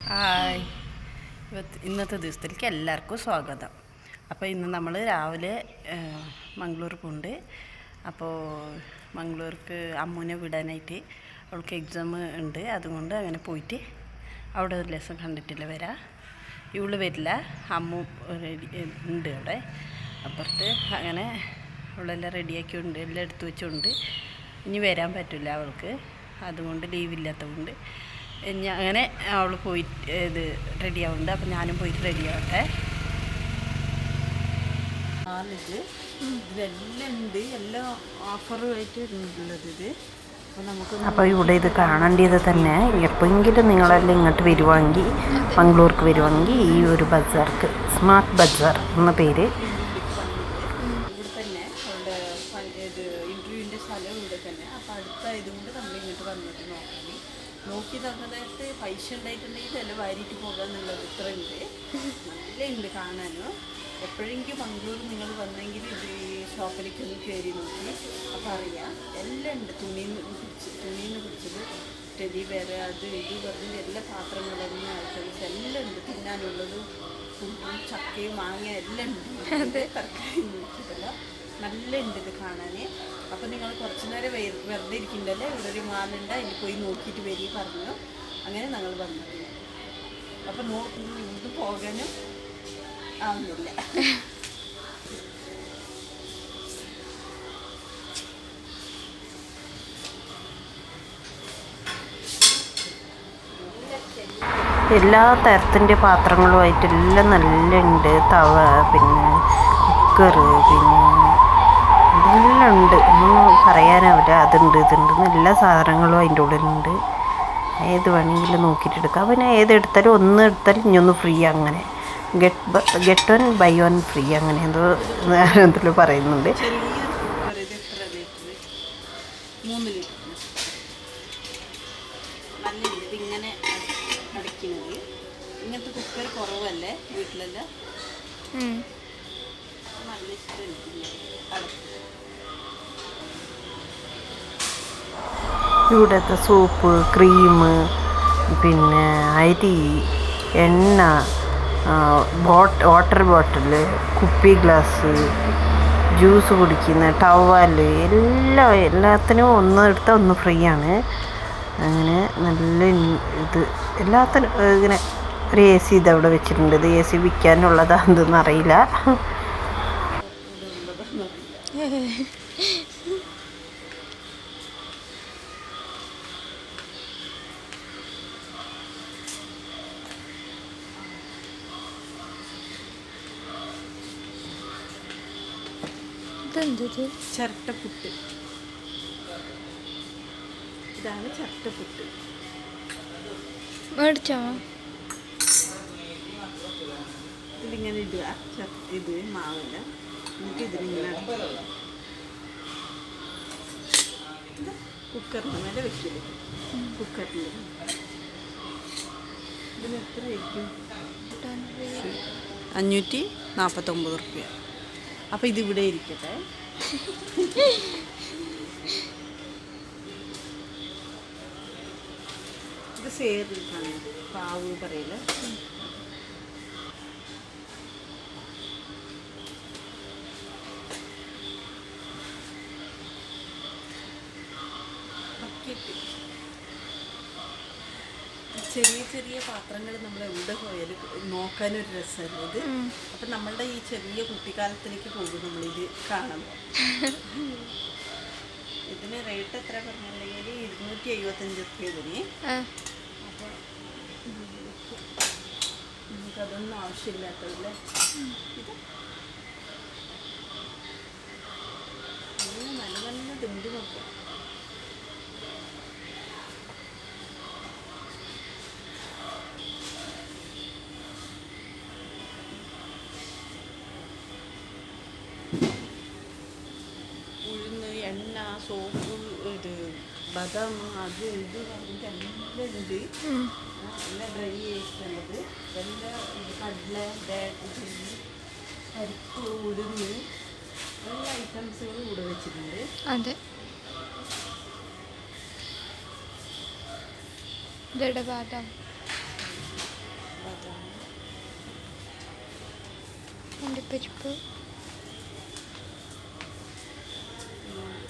Hi, ഇന്നത്തെ ദിവസത്തിലേക്ക് എല്ലാവർക്കും സ്വാഗതം. അപ്പോൾ ഇന്ന് നമ്മൾ രാവിലെ മംഗളൂർ പോകുന്നുണ്ട്. അപ്പോൾ മംഗളൂർക്ക് അമ്മൂനെ വിടാനായിട്ട് അവൾക്ക് എക്സാം ഉണ്ട്. അതുകൊണ്ട് അങ്ങനെ പോയിട്ട് അവിടെ ഒരു ലെസൺ കണ്ടിട്ടില്ല വരാം. ഇവള് വരില്ല, അമ്മു ഉണ്ട് അവിടെ അപ്പുറത്ത്. അങ്ങനെ അവളെല്ലാം റെഡിയാക്കിയുണ്ട്, എല്ലാം എടുത്തു വെച്ചുകൊണ്ട് ഇനി വരാൻ പറ്റില്ല അവൾക്ക്. അതുകൊണ്ട് ലീവില്ലാത്തതുകൊണ്ട് അങ്ങനെ അവൾ പോയിട്ട് ഇത് റെഡിയാവുന്നുണ്ട്. അപ്പം ഞാനും പോയിട്ട് റെഡിയാവട്ടെ. ഇതെല്ലാം ഉണ്ട്, എല്ലാം ഓഫറുമായിട്ട് ഉള്ളത് ഇത്. അപ്പോൾ ഇവിടെ ഇത് കാണേണ്ടത് തന്നെ. എപ്പോഴെങ്കിലും നിങ്ങളെല്ലാം ഇങ്ങോട്ട് വരുവാണെങ്കിൽ, മംഗളൂർക്ക് വരുവാണെങ്കിൽ ഈ ഒരു ബസാർക്ക്, സ്മാർട്ട് ബസാർ എന്ന പേര്. ഇവിടെ തന്നെ അവളുടെ ഇൻ്റർവ്യൂവിൻ്റെ സ്ഥലം ഇവിടെ തന്നെ. അപ്പോൾ അടുത്തായതുകൊണ്ട് നമ്മൾ ഇങ്ങോട്ട് വന്നിട്ട് നോക്കി തന്നതായിട്ട് പൈസ ഉണ്ടായിട്ടുണ്ടെങ്കിൽ എല്ലാം വാരിയിട്ട് പോകാമെന്നുള്ളത് ഇത്ര ഉണ്ട്. നല്ല ഉണ്ട് കാണാനും. എപ്പോഴെങ്കിലും മംഗളൂർ നിങ്ങൾ വന്നെങ്കിൽ ഇത് ഈ ഷോപ്പിലേക്ക് ഒന്ന് കയറി നോക്കി അപ്പോൾ അറിയാം. എല്ലാം ഉണ്ട്. തുണീന്ന് പിടിച്ചത് ടെഡി വേറെ അത് ഇത് പറഞ്ഞിട്ട് എല്ലാ പാത്രങ്ങളും ഐറ്റംസ് എല്ലാം ഉണ്ട്. തിന്നാനുള്ളതും ഫുഡും ചക്കയും മാങ്ങ എല്ലാം ഉണ്ട്. തർക്കാരി നോക്കിയിട്ടല്ല, നല്ല ഉണ്ട് ഇത് കാണാൻ. അപ്പോൾ നിങ്ങൾ കുറച്ച് നേരം വെറുതെ ഇരിക്കണ്ടല്ലേ, ഇവിടെ ഒരു മാലുണ്ട്, അതിൽ പോയി നോക്കിയിട്ട് വരി പറഞ്ഞു. അങ്ങനെ ഞങ്ങൾ വന്നത്. അപ്പോൾ ഇത് പോകാനും ആവുന്നില്ല. എല്ലാ തരത്തിൻ്റെ പാത്രങ്ങളുമായിട്ടെല്ലാം നല്ല ഉണ്ട്. തവ, പിന്നെ കുക്കർ, പിന്നെ എല്ലാം ഉണ്ട്. ഒന്നും പറയാനാവില്ല. അതുണ്ട് ഇതുണ്ട്, എല്ലാ സാധനങ്ങളും അതിൻ്റെ ഉള്ളിലുണ്ട്. ഏത് വേണമെങ്കിലും നോക്കിയിട്ട് എടുക്കാം. പിന്നെ ഏതെടുത്താലും ഒന്ന് എടുത്താലും ഇനിയൊന്ന് ഫ്രീ. അങ്ങനെ get one buy one free, അങ്ങനെ എന്തോ ഇതിൽ പറയുന്നുണ്ട്. ഇങ്ങനെ അടയ്ക്കുന്നത്, ഇങ്ങനത്തെ കുക്കർ കുറവല്ലേ വീട്ടിലെല്ലാം. നല്ല ഇഷ്ടം. ഇവിടുത്തെ സോപ്പ്, ക്രീം, പിന്നെ അരി, എണ്ണ, വാട്ടർ ബോട്ടിൽ, കുപ്പി ഗ്ലാസ്, ജ്യൂസ് കുടിക്കുന്ന ടവൽ, എല്ലാത്തിനും ഒന്ന് എടുത്താൽ ഒന്ന് ഫ്രീ ആണ്. അങ്ങനെ നല്ല ഇത് എല്ലാത്തിനും ഇങ്ങനെ ഒരു എ സി ഇതവിടെ വെച്ചിട്ടുണ്ട്. ഇത് എ സി വിൽക്കാനുള്ളതാണെന്ന് അറിയില്ല. ചിരട്ടപ്പുട്ട്, ഇതാണ് ചിരട്ടപ്പുട്ട്. മേടിച്ചോ? ഇതിലിങ്ങനെ ഇടുക, ഇത് മാവില്ല, എന്നിട്ട് ഇതിലിങ്ങനെ കുക്കറിന് മേലെ വെക്കില്ല. കുക്കറിൽ ഇതിന് എത്ര ആയിരിക്കും? 549 റുപ്യ. അപ്പോൾ ഇതിവിടെ ഇരിക്കട്ടെ. ഇത് സേറിലാണ് പാവ് പറയില്ല. ചെറിയ ചെറിയ പാത്രങ്ങൾ നമ്മൾ എവിടെ പോയാലും നോക്കാനൊരു രസമല്ലേ ഇത്. അപ്പം നമ്മളുടെ ഈ ചെറിയ കുട്ടിക്കാലത്തിലേക്ക് പോകും നമ്മളിത് കാണാൻ. ഇതിന് റേറ്റ് എത്ര പറഞ്ഞിട്ടുണ്ടെങ്കിൽ 275 റുപ്യ ഇതിന്. അപ്പോൾ നമുക്കതൊന്നും ആവശ്യമില്ലാത്തതല്ലേ. ഇത് നല്ല നല്ല ദുണ്ട് നോക്കാം. ഉഴുന്ന്, എണ്ണ, സോപ്പ്, ഇത് ബദാം, അത് ഇത് പറഞ്ഞിട്ട് എല്ലാം ഉണ്ട്. എല്ലാം ഡ്രൈ ചെയ്തിട്ടുള്ളത്, എല്ലാം കടല, പരിപ്പ്, ഉഴുന്ന്, എല്ലാ ഐറ്റംസുകളും ഇവിടെ വെച്ചിട്ടുണ്ട്. അതെ, ജഡബാദം അണ്ടിപ്പരിപ്പ്,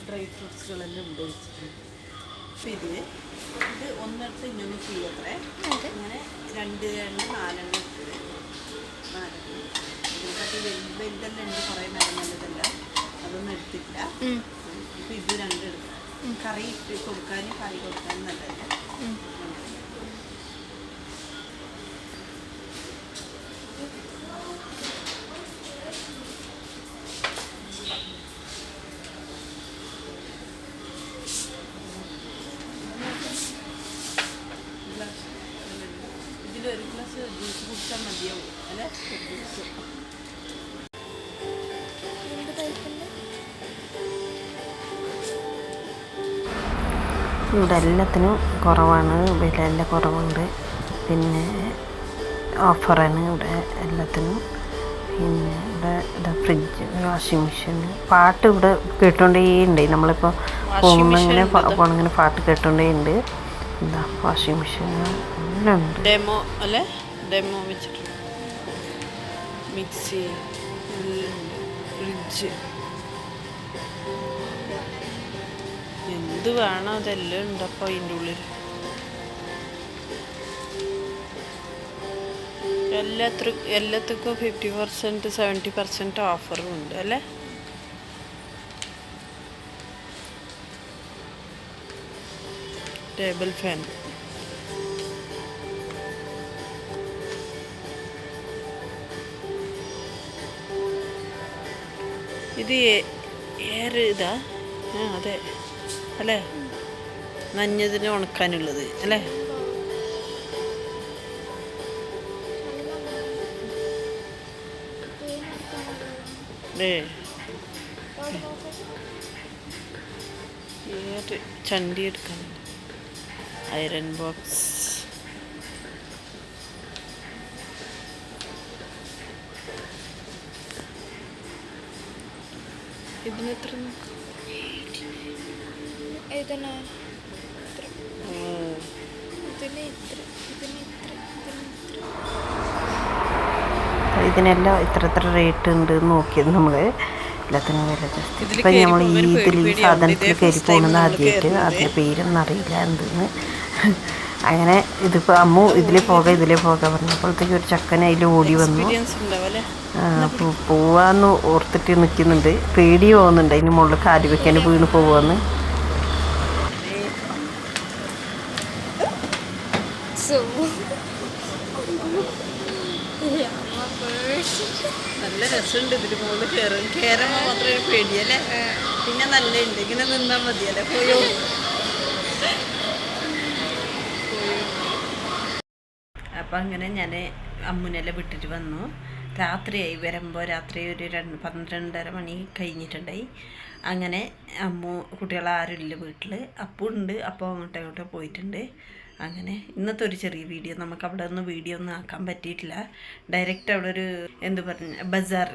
ഡ്രൈ ഫ്രൂട്ട്സുകളെല്ലാം ഉപയോഗിച്ചിട്ടുണ്ട്. അപ്പോൾ ഇത് ഒന്നെടുത്ത് ഇങ്ങനെ ചെയ്യത്രേ. ഇങ്ങനെ 2 എണ്ണ 4 എണ്ണ ഇട്ടത് 4 ഇതിനെക്കാട്ടി വലുതെല്ലാം ഉണ്ട്, കുറേ നല്ലതല്ല, അതൊന്നും എടുത്തില്ല. അപ്പോൾ ഇത് 2 എടുക്കാം. കറി ഇട്ട് കൊടുക്കാനും കറി കൊടുക്കാനും നല്ലതല്ല. ഇതിലൊരു ഗ്ലാസ് ജ്യൂസ് കുടിച്ചാൽ മതിയാവും അല്ലേ? ജ്യൂസ് ഇവിടെ എല്ലാത്തിനും കുറവാണ്, വില എല്ലാം കുറവുണ്ട്. പിന്നെ ഓഫറാണ് ഇവിടെ എല്ലാത്തിനും. പിന്നെ ഇവിടെ ഇതാ ഫ്രിഡ്ജ്, വാഷിംഗ് മെഷീൻ, പാട്ട് ഇവിടെ കേട്ടുകൊണ്ടേ ഉണ്ട്. നമ്മളിപ്പോൾ പോകുമ്പോൾ ഇങ്ങനെ പോകണമെങ്കിൽ പാട്ട് കേട്ടുകൊണ്ടേ ഉണ്ട്. എന്താ വാഷിംഗ് മെഷീൻ എല്ലാം ഉണ്ട്. ഡെമോ അല്ലേ, ഡെമോ വെച്ചിട്ടുണ്ട്. മിക്സി, ഫ്രിഡ്ജ്, എന്ത് വേണം അതെല്ലാം ഉണ്ടപ്പോൾ അതിൻ്റെ ഉള്ളിൽ. എല്ലാത്തിനും 50% 70% ഓഫറും ഉണ്ട് അല്ലേ? ടേബിൾ ഫാൻ, ഇത് ഏറെ ഇതാ, അതെ അല്ലേ, നനഞ്ഞതിന് ഉണക്കാനുള്ളത് അല്ലേ? ചണ്ടി എടുക്കാൻ, അയറൻ ബോക്സ്, ഇതിന് എത്ര? ഇതിനെല്ലാം ഇത്ര റേറ്റ് ഉണ്ട് നോക്കിയത് നമ്മൾ. എല്ലാത്തിനും വില ജസ്റ്റ് ഇപ്പം നമ്മൾ ഈ സാധനത്തിൽ കയറി പോകുന്നത് ആദ്യമായിട്ട്, അതിൻ്റെ പേരൊന്നും അറിയില്ല എന്തെന്ന്. അങ്ങനെ ഇതിപ്പോൾ അമ്മു ഇതിലേ പോകാൻ പറഞ്ഞപ്പോഴത്തേക്ക് ഒരു ചക്കൻ അതിൽ ഓടി വന്നു. പോവാന്ന് ഓർത്തിട്ട് നിൽക്കുന്നുണ്ട്, പേടി പോകുന്നുണ്ട് അതിന് മുകളിൽ കാല് വെക്കാൻ വീണ് പോവാന്ന്. നല്ല രസമുണ്ട് ഇതിന് മുകളിൽ കയറുമ്പോൾ മാത്രമേ പേടിയല്ലേ, പിന്നെ നല്ല ഉണ്ട്, ഇങ്ങനെ നിന്നാൽ മതിയല്ലേ. പോയോ അപ്പം അങ്ങനെ ഞാൻ അമ്മുനെല്ലാം വിട്ടിട്ട് വന്നു. രാത്രിയായി വരുമ്പോൾ, രാത്രി ഒരു 12:30 മണി കഴിഞ്ഞിട്ടുണ്ടായി. അങ്ങനെ അമ്മു കുട്ടികളാരുമില്ല വീട്ടിൽ, അപ്പു ഉണ്ട്. അപ്പോൾ അങ്ങോട്ടോ പോയിട്ടുണ്ട്. അങ്ങനെ ഇന്നത്തെ ഒരു ചെറിയ വീഡിയോ, നമുക്ക് അവിടെ ഒന്നും വീഡിയോ ഒന്നും ആക്കാൻ പറ്റിയിട്ടില്ല. ഡയറക്റ്റ് അവിടെ ഒരു ബസാർ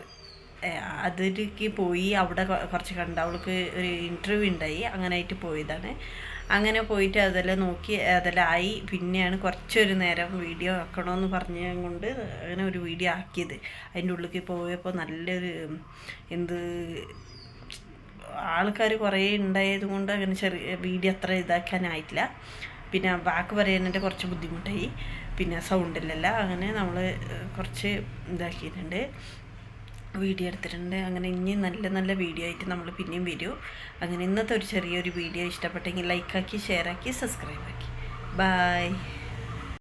അതിലേക്ക് പോയി, അവിടെ കുറച്ച് കണ്ട് അവൾക്ക് ഒരു ഇൻ്റർവ്യൂ ഉണ്ടായി, അങ്ങനെ ആയിട്ട് പോയതാണ്. അങ്ങനെ പോയിട്ട് അതെല്ലാം നോക്കി അതെല്ലാം ആയി. പിന്നെയാണ് കുറച്ചൊരു നേരം വീഡിയോ ആക്കണമെന്ന് പറഞ്ഞുകൊണ്ട് അങ്ങനെ ഒരു വീഡിയോ ആക്കിയത്. അതിൻ്റെ ഉള്ളിലേക്ക് പോയപ്പോൾ നല്ലൊരു ആൾക്കാർ കുറേ ഉണ്ടായത് കൊണ്ട് അങ്ങനെ ചെറിയ വീഡിയോ അത്ര ഇതാക്കാനായിട്ടില്ല. പിന്നെ വാക്ക് പറയാനായിട്ട് കുറച്ച് ബുദ്ധിമുട്ടായി, പിന്നെ സൗണ്ടിലല്ല. അങ്ങനെ നമ്മൾ കുറച്ച് ഇതാക്കിയിട്ടുണ്ട്, വീഡിയോ എടുത്തിട്ടുണ്ട്. അങ്ങനെ ഇനി നല്ല വീഡിയോ ആയിട്ട് നമ്മൾ പിന്നെയും വരും. അങ്ങനെ ഇന്നത്തെ ഒരു ചെറിയൊരു വീഡിയോ ഇഷ്ടപ്പെട്ടെങ്കിൽ ലൈക്കാക്കി, ഷെയറാക്കി, സബ്സ്ക്രൈബ് ആക്കി. ബായ്.